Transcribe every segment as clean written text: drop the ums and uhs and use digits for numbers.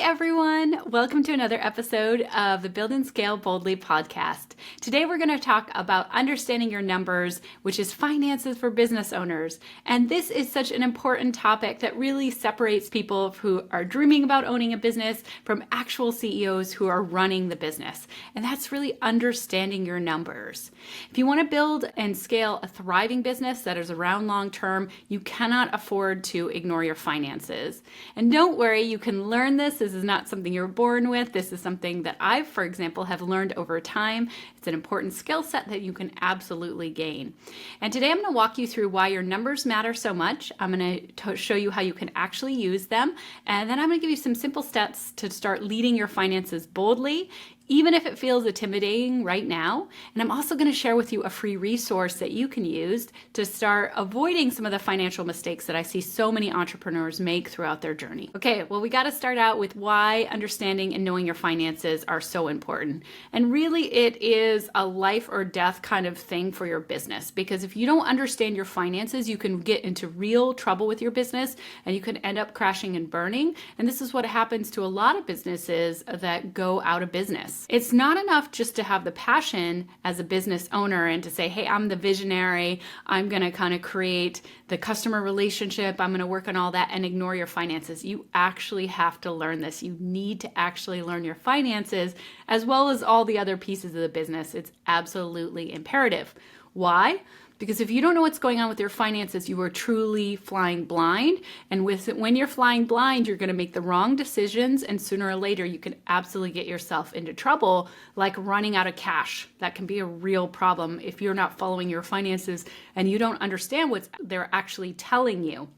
everyone. Welcome to another episode of the Build and Scale Boldly podcast. Today we're going to talk about understanding your numbers, which is finances for business owners. And this is such an important topic that really separates people who are dreaming about owning a business from actual CEOs who are running the business. And that's really understanding your numbers. If you want to build and scale a thriving business that is around long term, you cannot afford to ignore your finances. And don't worry, you can learn this. This is not something you're born with. This is something that I, for example, have learned over time. It's an important skill set that you can absolutely gain. And today I'm going to walk you through why your numbers matter so much. I'm going to show you how you can actually use them. And then I'm going to give you some simple steps to start leading your finances boldly, even if it feels intimidating right now. And I'm also going to share with you a free resource that you can use to start avoiding some of the financial mistakes that I see so many entrepreneurs make throughout their journey. Okay, well, we got to start out with why understanding and knowing your finances are so important. And really, it is a life or death kind of thing for your business. Because if you don't understand your finances, you can get into real trouble with your business and you can end up crashing and burning. And this is what happens to a lot of businesses that go out of business. It's not enough just to have the passion as a business owner and to say, hey, I'm the visionary. I'm going to kind of create the customer relationship. I'm going to work on all that and ignore your finances. You actually have to learn this. You need to actually learn your finances as well as all the other pieces of the business. It's absolutely imperative. Why? Because if you don't know what's going on with your finances, you are truly flying blind. And when you're flying blind, you're going to make the wrong decisions. And sooner or later, you can absolutely get yourself into trouble, like running out of cash. That can be a real problem if you're not following your finances and you don't understand what they're actually telling you.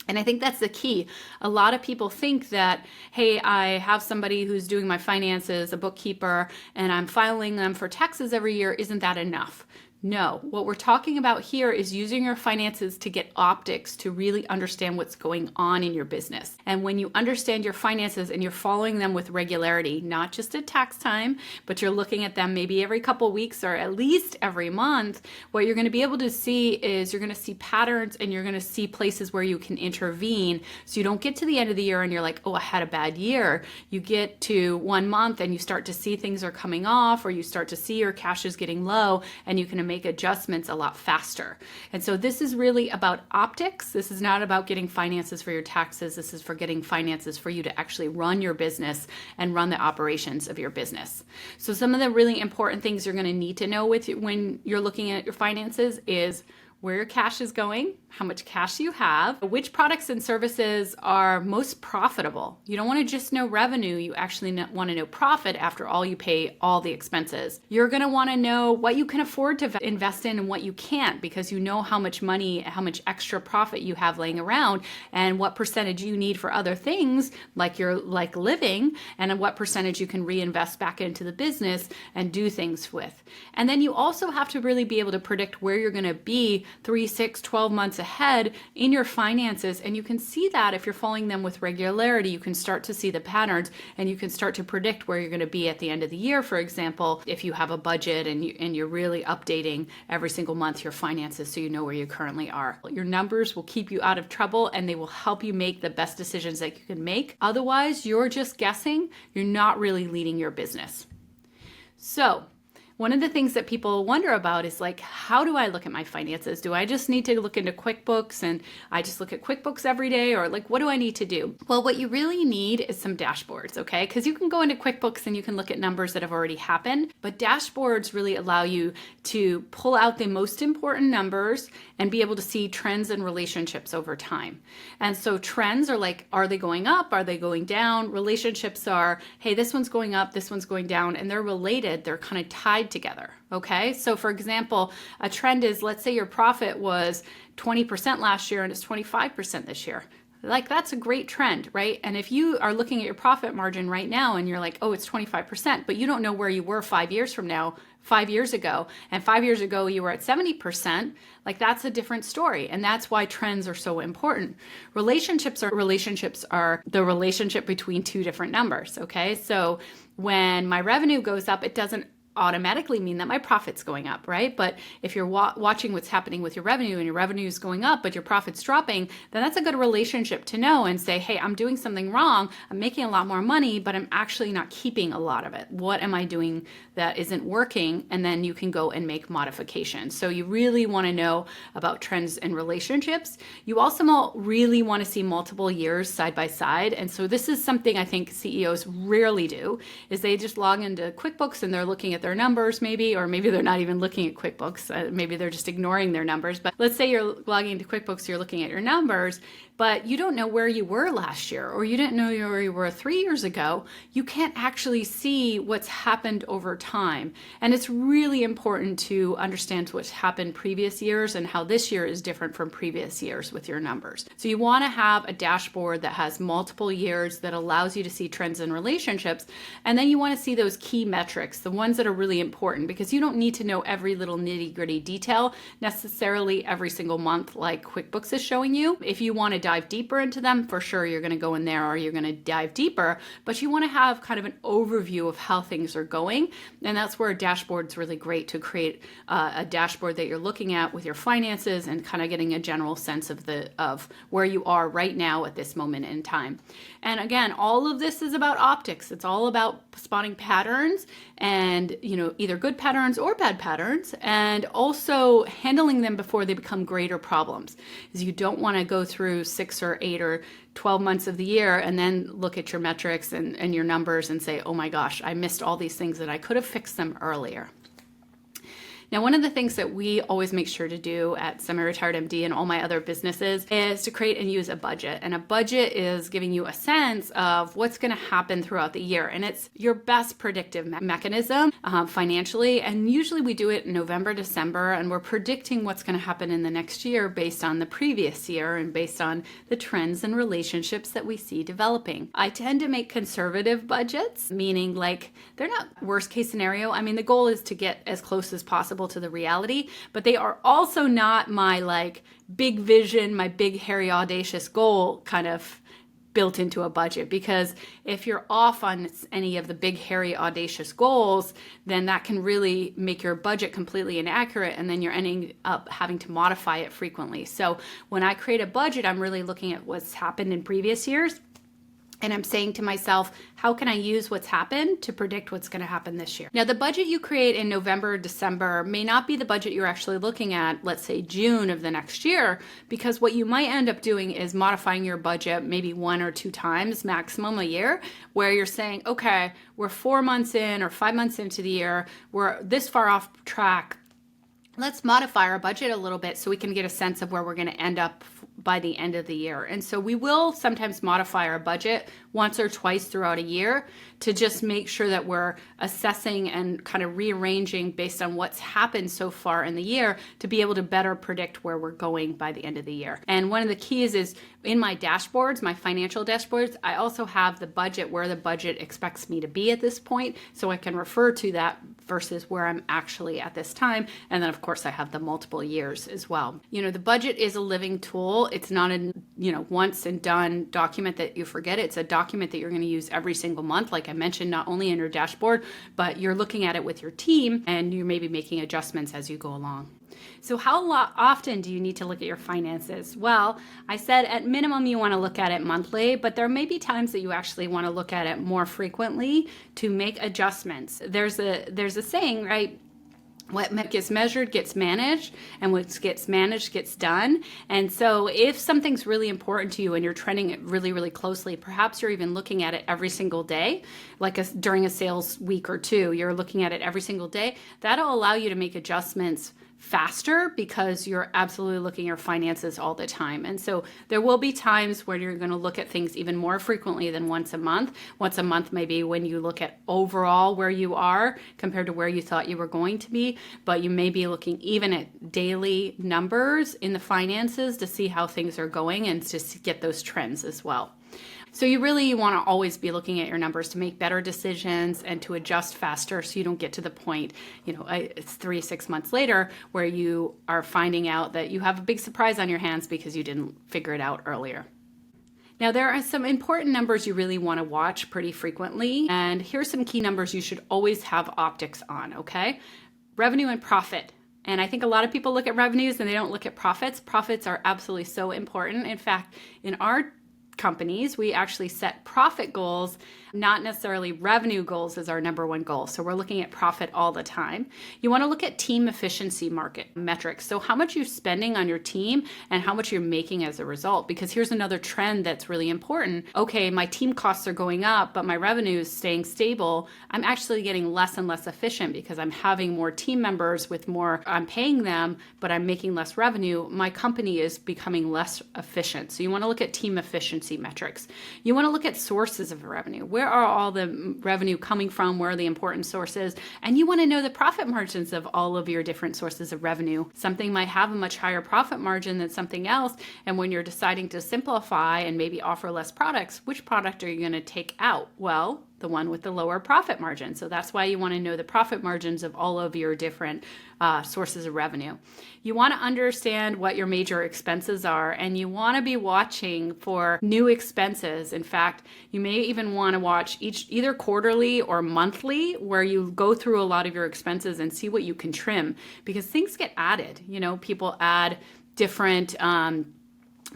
And I think that's the key. A lot of people think that, hey, I have somebody who's doing my finances, a bookkeeper, and I'm filing them for taxes every year. Isn't that enough? No, what we're talking about here is using your finances to get optics to really understand what's going on in your business. And when you understand your finances and you're following them with regularity, not just at tax time, but you're looking at them maybe every couple weeks or at least every month, what you're going to be able to see is you're going to see patterns and you're going to see places where you can intervene. So you don't get to the end of the year and you're like, oh, I had a bad year. You get to 1 month and you start to see things are coming off, or you start to see your cash is getting low, and you can make adjustments a lot faster. And so this is really about optics. This is not about getting finances for your taxes. This is for getting finances for you to actually run your business and run the operations of your business. So some of the really important things you're going to need to know when you're looking at your finances is where your cash is going, how much cash you have, which products and services are most profitable. You don't want to just know revenue, you actually want to know profit after all you pay all the expenses. You're going to want to know what you can afford to invest in and what you can't, because you know how much money, how much extra profit you have laying around and what percentage you need for other things like living, and what percentage you can reinvest back into the business and do things with. And then you also have to really be able to predict where you're going to be 3, 6, 12 months ahead in your finances. And you can see that if you're following them with regularity, you can start to see the patterns and you can start to predict where you're going to be at the end of the year. For example, if you have a budget and you're really updating every single month your finances so you know where you currently are. Your numbers will keep you out of trouble and they will help you make the best decisions that you can make. Otherwise, you're just guessing. You're not really leading your business. So, one of the things that people wonder about is like, how do I look at my finances? Do I just need to look into QuickBooks and I just look at QuickBooks every day? Or like, what do I need to do? Well, what you really need is some dashboards, okay? Because you can go into QuickBooks and you can look at numbers that have already happened, but dashboards really allow you to pull out the most important numbers and be able to see trends and relationships over time. And so trends are like, are they going up? Are they going down? Relationships are, hey, this one's going up, this one's going down, and they're related. They're kind of tied together. Okay. So for example, a trend is, let's say your profit was 20% last year and it's 25% this year. Like that's a great trend, right? And if you are looking at your profit margin right now and you're like, oh, it's 25%, but you don't know where you were 5 years from now, 5 years ago, and 5 years ago you were at 70%, like that's a different story. And that's why trends are so important. Relationships are the relationship between two different numbers. Okay. So when my revenue goes up, it doesn't automatically mean that my profit's going up, right? But if you're watching what's happening with your revenue and your revenue is going up, but your profit's dropping, then that's a good relationship to know and say, hey, I'm doing something wrong. I'm making a lot more money, but I'm actually not keeping a lot of it. What am I doing that isn't working? And then you can go and make modifications. So you really want to know about trends in relationships. You also really want to see multiple years side by side. And so this is something I think CEOs rarely do, is they just log into QuickBooks and they're looking at their numbers maybe, or maybe they're not even looking at QuickBooks. Maybe they're just ignoring their numbers. But let's say you're logging into QuickBooks, you're looking at your numbers, but you don't know where you were last year, or you didn't know where you were 3 years ago. You can't actually see what's happened over time. And it's really important to understand what's happened previous years and how this year is different from previous years with your numbers. So you want to have a dashboard that has multiple years that allows you to see trends in relationships. And then you want to see those key metrics, the ones that are really important, because you don't need to know every little nitty-gritty detail necessarily every single month like QuickBooks is showing you. If you want to dive deeper into them, for sure you're going to go in there or you're going to dive deeper, but you want to have kind of an overview of how things are going. And that's where a dashboard's really great, to create a dashboard that you're looking at with your finances and kind of getting a general sense of where you are right now at this moment in time. And again, all of this is about optics. It's all about spotting patterns and, either good patterns or bad patterns, and also handling them before they become greater problems. Because you don't want to go through 6 or 8 or 12 months of the year and then look at your metrics and your numbers and say, oh my gosh, I missed all these things that I could have fixed them earlier. Now, one of the things that we always make sure to do at Semi-Retired MD and all my other businesses is to create and use a budget. And a budget is giving you a sense of what's going to happen throughout the year. And it's your best predictive mechanism financially. And usually we do it in November, December, and we're predicting what's going to happen in the next year based on the previous year and based on the trends and relationships that we see developing. I tend to make conservative budgets, meaning like they're not worst case scenario. I mean, the goal is to get as close as possible to the reality, but they are also not my like big vision, my big hairy audacious goal kind of built into a budget. Because if you're off on any of the big hairy audacious goals, then that can really make your budget completely inaccurate, and then you're ending up having to modify it frequently. So when I create a budget, I'm really looking at what's happened in previous years. And I'm saying to myself, how can I use what's happened to predict what's going to happen this year? Now, the budget you create in November, December may not be the budget you're actually looking at, let's say June of the next year, because what you might end up doing is modifying your budget maybe 1 or 2 times maximum a year, where you're saying, okay, we're 4 months in or 5 months into the year, we're this far off track. Let's modify our budget a little bit so we can get a sense of where we're going to end up by the end of the year. And so we will sometimes modify our budget once or twice throughout a year to just make sure that we're assessing and kind of rearranging based on what's happened so far in the year to be able to better predict where we're going by the end of the year. And one of the keys is in my dashboards, my financial dashboards, I also have the budget, where the budget expects me to be at this point, so I can refer to that versus where I'm actually at this time. And then of course I have the multiple years as well. The budget is a living tool. It's not a once and done document that you forget. It's a document that you're going to use every single month, like I mentioned, not only in your dashboard, but you're looking at it with your team and you're maybe making adjustments as you go along. So how often do you need to look at your finances? Well, I said at minimum you want to look at it monthly, but there may be times that you actually want to look at it more frequently to make adjustments. There's a saying, right? What gets measured gets managed, and what gets managed gets done. And so if something's really important to you and you're trending it really, really closely, perhaps you're even looking at it every single day, like during a sales week or 2, you're looking at it every single day. That'll allow you to make adjustments faster because you're absolutely looking at your finances all the time. And so there will be times where you're going to look at things even more frequently than once a month. Once a month maybe when you look at overall where you are compared to where you thought you were going to be, but you may be looking even at daily numbers in the finances to see how things are going and to get those trends as well. So you really want to always be looking at your numbers to make better decisions and to adjust faster so you don't get to the point, it's 3-6 months later where you are finding out that you have a big surprise on your hands because you didn't figure it out earlier. Now, there are some important numbers you really want to watch pretty frequently. And here's some key numbers you should always have optics on, okay? Revenue and profit. And I think a lot of people look at revenues and they don't look at profits. Profits are absolutely so important. In fact, in our companies, we actually set profit goals, not necessarily revenue goals as our number one goal. So we're looking at profit all the time. You want to look at team efficiency market metrics. So how much you're spending on your team and how much you're making as a result. Because here's another trend that's really important. Okay, my team costs are going up, but my revenue is staying stable. I'm actually getting less and less efficient because I'm having more team members with more, I'm paying them, but I'm making less revenue. My company is becoming less efficient. So you want to look at team efficiency metrics. You want to look at sources of revenue. Where are all the revenue coming from? Where are the important sources? And you want to know the profit margins of all of your different sources of revenue. Something might have a much higher profit margin than something else. And when you're deciding to simplify and maybe offer less products, which product are you going to take out? Well, the one with the lower profit margin. So that's why you want to know the profit margins of all of your different sources of revenue. You want to understand what your major expenses are, and you want to be watching for new expenses. In fact, you may even want to watch either quarterly or monthly, where you go through a lot of your expenses and see what you can trim, because things get added. You know, people add different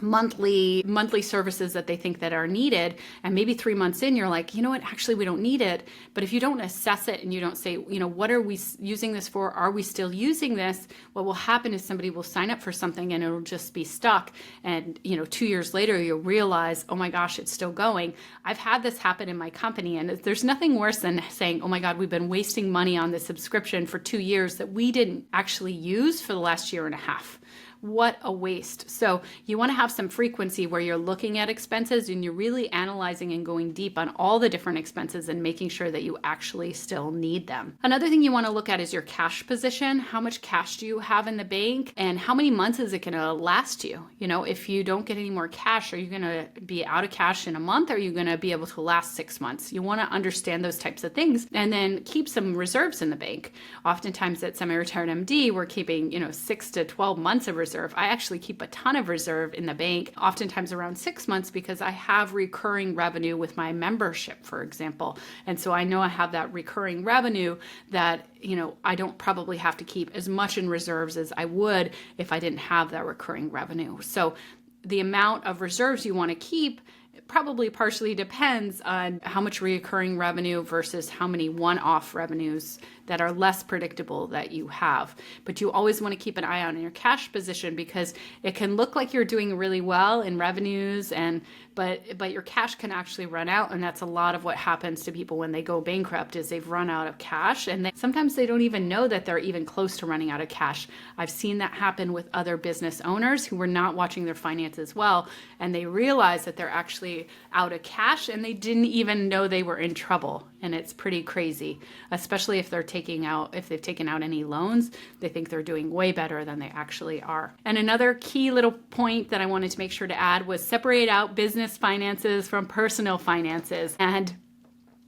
monthly services that they think that are needed, and maybe 3 months in you're like, you know what, actually we don't need it. But if you don't assess it and you don't say, you know, what are we using this for? Are we still using this? What will happen is somebody will sign up for something and it'll just be stuck, and 2 years later you'll realize, oh my gosh, it's still going. I've had this happen in my company, and there's nothing worse than saying, oh my God, we've been wasting money on this subscription for 2 years that we didn't actually use for the last year and a half. What a waste. So you want to have some frequency where you're looking at expenses and you're really analyzing and going deep on all the different expenses and making sure that you actually still need them. Another thing you want to look at is your cash position. How much cash do you have in the bank, and how many months is it going to last you? You know, if you don't get any more cash, are you going to be out of cash in a month? Or are you going to be able to last 6 months? You want to understand those types of things, and then keep some reserves in the bank. Oftentimes at semi-retired MD, we're keeping 6 to 12 months of reserve. I actually keep a ton of reserve in the bank, oftentimes around 6 months, because I have recurring revenue with my membership, for example. And so I know I have that recurring revenue that, I don't probably have to keep as much in reserves as I would if I didn't have that recurring revenue. So the amount of reserves you want to keep probably partially depends on how much recurring revenue versus how many one-off revenues that are less predictable that you have. But you always want to keep an eye on your cash position, because it can look like you're doing really well in revenues, but your cash can actually run out. And that's a lot of what happens to people when they go bankrupt, is they've run out of cash, and sometimes they don't even know that they're even close to running out of cash. I've seen that happen with other business owners who were not watching their finances well, and they realize that they're actually out of cash and they didn't even know they were in trouble. And it's pretty crazy, especially if they've taken out any loans. They think they're doing way better than they actually are. And another key little point that I wanted to make sure to add was separate out business finances from personal finances. And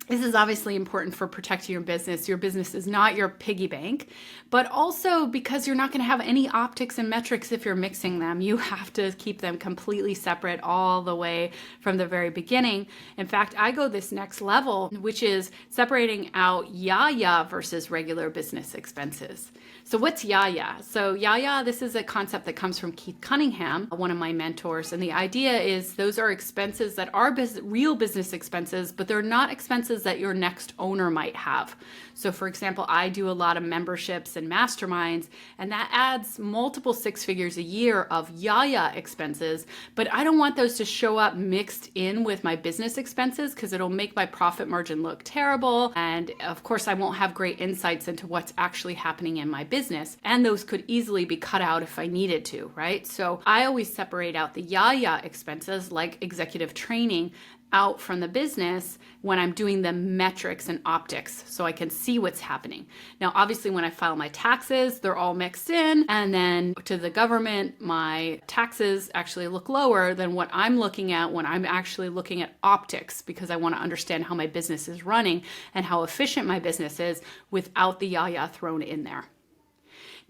this is obviously important for protecting your business. Your business is not your piggy bank, but also because you're not going to have any optics and metrics if you're mixing them. You have to keep them completely separate all the way from the very beginning. In fact, I go this next level, which is separating out yaya versus regular business expenses. So what's yaya? So yaya, this is a concept that comes from Keith Cunningham, one of my mentors. And the idea is those are expenses that are real business expenses, but they're not expenses that your next owner might have. So for example, I do a lot of memberships and masterminds, and that adds multiple 6 figures a year of yaya expenses, but I don't want those to show up mixed in with my business expenses, because it'll make my profit margin look terrible. And of course, I won't have great insights into what's actually happening in my business. And those could easily be cut out if I needed to, right? So I always separate out the yaya expenses, like executive training, out from the business when I'm doing the metrics and optics, so I can see what's happening. Now, obviously, when I file my taxes, they're all mixed in, and then to the government, my taxes actually look lower than what I'm looking at when I'm actually looking at optics, because I want to understand how my business is running and how efficient my business is without the yaya thrown in there.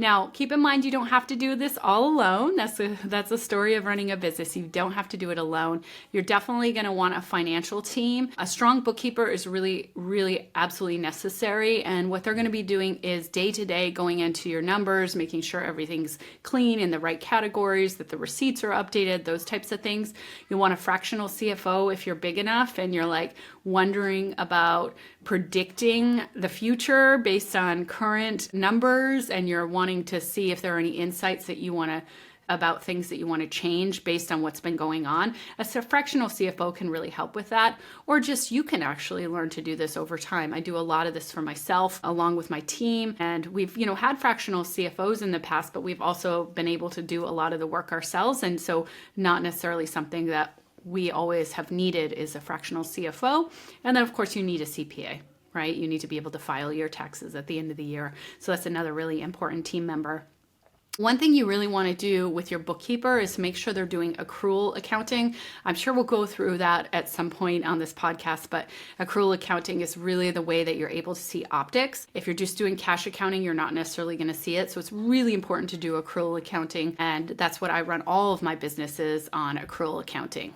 Now, keep in mind, you don't have to do this all alone. That's a story of running a business. You don't have to do it alone. You're definitely going to want a financial team. A strong bookkeeper is really, really absolutely necessary. And what they're going to be doing is day to day going into your numbers, making sure everything's clean in the right categories, that the receipts are updated, those types of things. You want a fractional CFO if you're big enough and you're like wondering about predicting the future based on current numbers, and you're wanting to see if there are any insights that you want to about things that you want to change based on what's been going on. A fractional CFO can really help with that, or just you can actually learn to do this over time. I do a lot of this for myself along with my team, and we've had fractional CFOs in the past, but we've also been able to do a lot of the work ourselves, and so not necessarily something that we always have needed is a fractional CFO. And then of course you need a CPA, right? You need to be able to file your taxes at the end of the year. So that's another really important team member. One thing you really want to do with your bookkeeper is make sure they're doing accrual accounting. I'm sure we'll go through that at some point on this podcast, but accrual accounting is really the way that you're able to see optics. If you're just doing cash accounting, you're not necessarily going to see it. So it's really important to do accrual accounting. And that's what I run all of my businesses on, accrual accounting.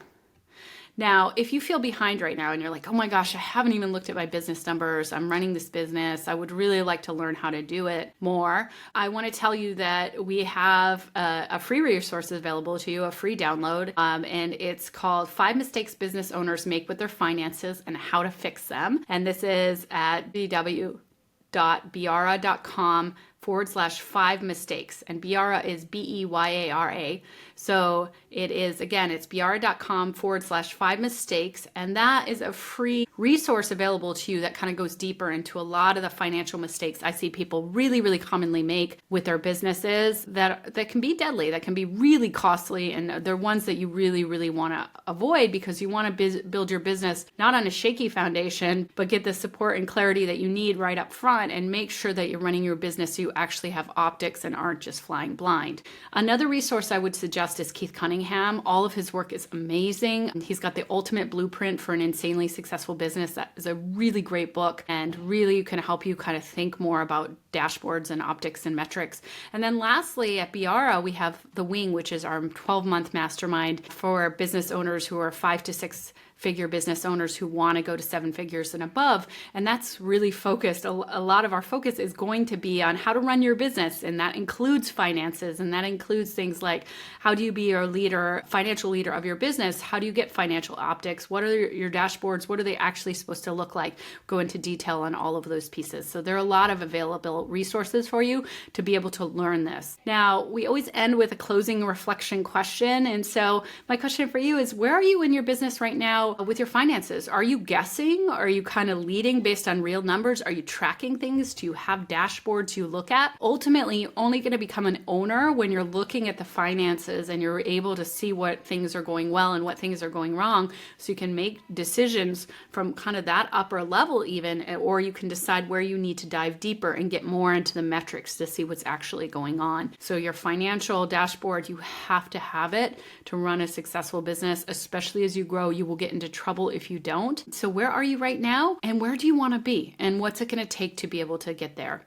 Now, if you feel behind right now and you're like, oh my gosh, I haven't even looked at my business numbers. I'm running this business. I would really like to learn how to do it more. I want to tell you that we have a free resource available to you, a free download, and it's called 5 Mistakes Business Owners Make with Their Finances and How to Fix Them. And this is at bw.biara.com/5 mistakes. And Biara is Beyara. So it is, again, it's biara.com/5 mistakes. And that is a free resource available to you that kind of goes deeper into a lot of the financial mistakes I see people really, really commonly make with their businesses that can be deadly, that can be really costly. And they're ones that you really, really want to avoid because you want to build your business not on a shaky foundation, but get the support and clarity that you need right up front and make sure that you're running your business so you actually have optics and aren't just flying blind. Another resource I would suggest is Keith Cunningham. All of his work is amazing. He's got the ultimate blueprint for an insanely successful business. That is a really great book and really can help you kind of think more about dashboards and optics and metrics. And then lastly, at Biara, we have The Wing, which is our 12-month mastermind for business owners who are 5 to 6 figure business owners who want to go to 7 figures and above. And that's really focused. A lot of our focus is going to be on how to run your business. And that includes finances. And that includes things like, how do you be a leader, financial leader of your business? How do you get financial optics? What are your dashboards? What are they actually supposed to look like? Go into detail on all of those pieces. So there are a lot of available resources for you to be able to learn this. Now, we always end with a closing reflection question. And so my question for you is, where are you in your business right now with your finances? Are you guessing? Are you kind of leading based on real numbers? Are you tracking things? Do you have dashboards you look at? Ultimately, you're only going to become an owner when you're looking at the finances and you're able to see what things are going well and what things are going wrong, so you can make decisions from kind of that upper level even, or you can decide where you need to dive deeper and get more into the metrics to see what's actually going on. So your financial dashboard, you have to have it to run a successful business, especially as you grow. You will get into trouble if you don't. So where are you right now? And where do you want to be? And what's it going to take to be able to get there?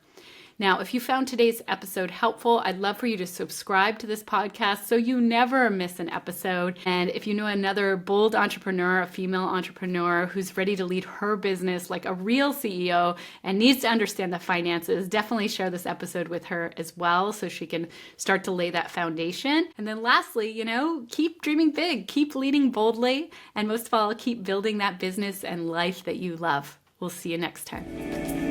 Now, if you found today's episode helpful, I'd love for you to subscribe to this podcast so you never miss an episode. And if you know another bold entrepreneur, a female entrepreneur who's ready to lead her business like a real CEO and needs to understand the finances, definitely share this episode with her as well so she can start to lay that foundation. And then lastly, keep dreaming big, keep leading boldly, and most of all, keep building that business and life that you love. We'll see you next time.